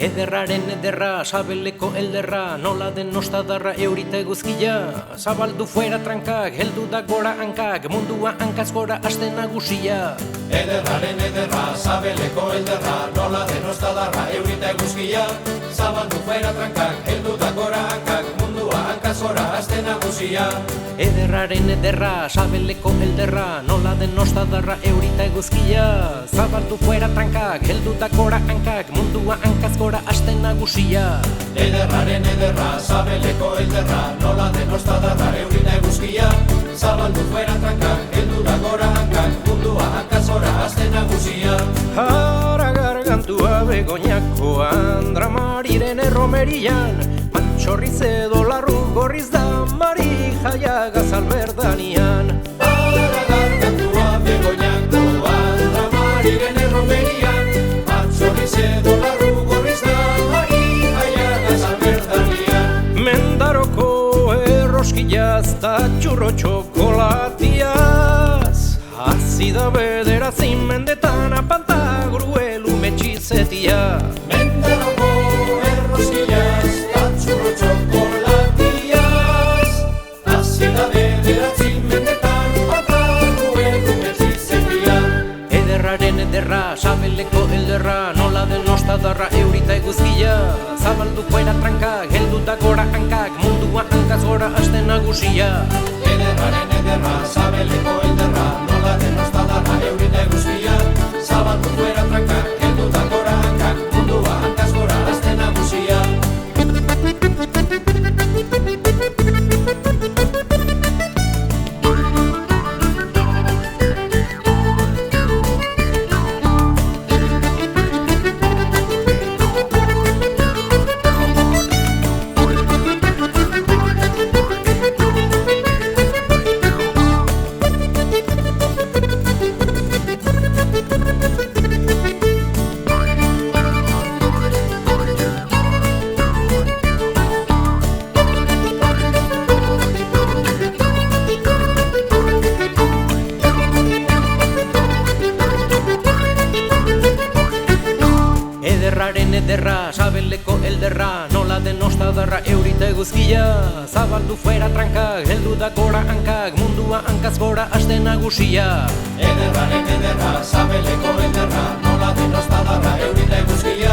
Ederraren ederra, sabeleko elderra, nola den nostadarra eurita eguzkia. Zabaldu fuera trankak, heldu da gora hankak, mundua hankaz gora aste nagusia. Ederraren ederra, sabeleko elderra, nola den nostadarra eurita eguzkia. Zabaldu fuera trankak, heldu da gora hankak, mundua hankaz gora aste nagusia. Ederraren ederra, sabeleko elderra, nola den nostadarra eurita eguzkia. Zabaldu fuera trankak, heldu da gora hankak, mundua hankaz gora aste nagusia. Ederraren ederra, sabeleko elderra, nola den nostadarra eurita eguzkia. Zabaldu fuera trankak, heldu da gora hankak, mundua hankaz gora aste nagusia. Hara gargantua Begoñakoan, Dramariren erromerian, Mantxorriz edo larru gorriz da Mari jaiagaz alberdanian. Hara gargantua Begoñakoan, Dramariren erromerian, Mantxorriz edo larru gorriz da Mari jaiagaz alberdanian. Mendaroko erroskillaz ta txurro txokolatiaz, azida bederatzi mendetan apanta gruelu metxizetia. Mendaroko erroskillaz ta txurro txokolatiaz, azida bederatzi mendetan apanta gruelu metxizetia. Ederraren ederra, sabeleko elderra, nola den nostadarra eurita eguzkia. Zabaldu fuera trankak, heldu da gora hankak, mundua hankaz gora aste nagusia. Ederraren ederra, sabeleko elderra, nola den nostadarra eurita eguzkia. Zabaldu fuera trankak, heldu da gora hankak, mundua hankaz gora aste nagusia. Ederraren ederra, sabeleko elderra, nola den nostadarra eurita eguzkia. Zabaldu fuera trankak, heldu da gora hankak, mundua hankaz gora aste nagusia. Ederraren ederra, sabeleko elderra, nola den nostadarra eurita eguzkia.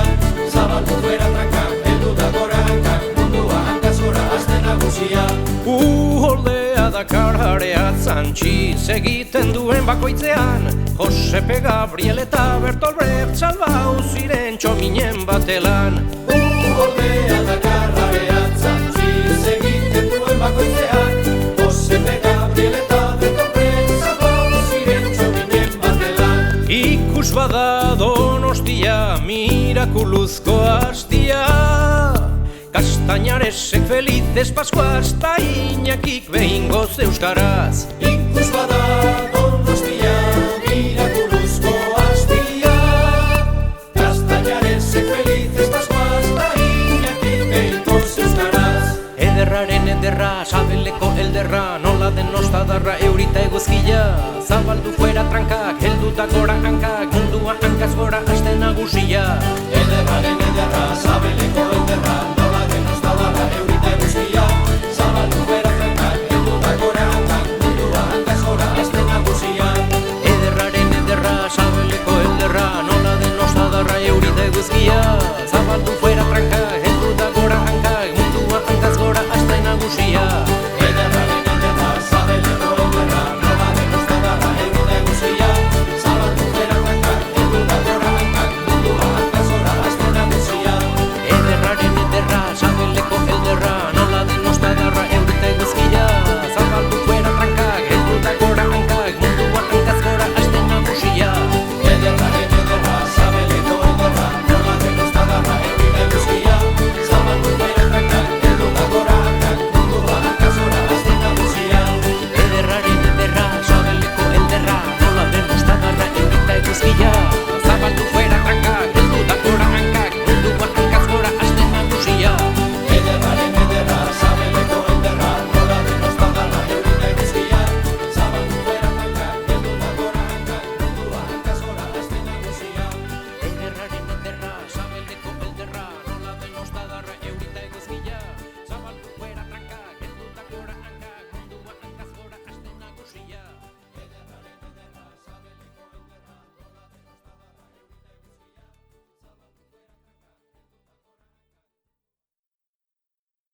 Zabaldu fuera trankak, heldu da gora hankak, mundua hankaz gora aste nagusia. Uholdea dakar hareatzan txiz egiten duen bakoitzean, Josepe Gabriel eta Bertolt Brecht salbau ziren txominen batelan. Uholdea dakar hareatzan txiz egiten duen bakoitzean, Josepe Gabriel eta Bertolt Brecht salbau ziren txominen batelan. Ikus bada Donostia mirakuluzko hastia, Kastainaresek Felices Pascuas ta Iñakik behingoz euskaraz. Ikus bada Donostia mirakuluzko hastia, Kastainaresek Felices Pascuas ta Iñakik behingoz euskaraz. Ederraren ederra, sabeleko elderra, nola den nostadarra eurita eguzkia. Zabaldu fuera trankak, heldu da gora hankak, mundua hankaz gora aste nagusia. Ederraren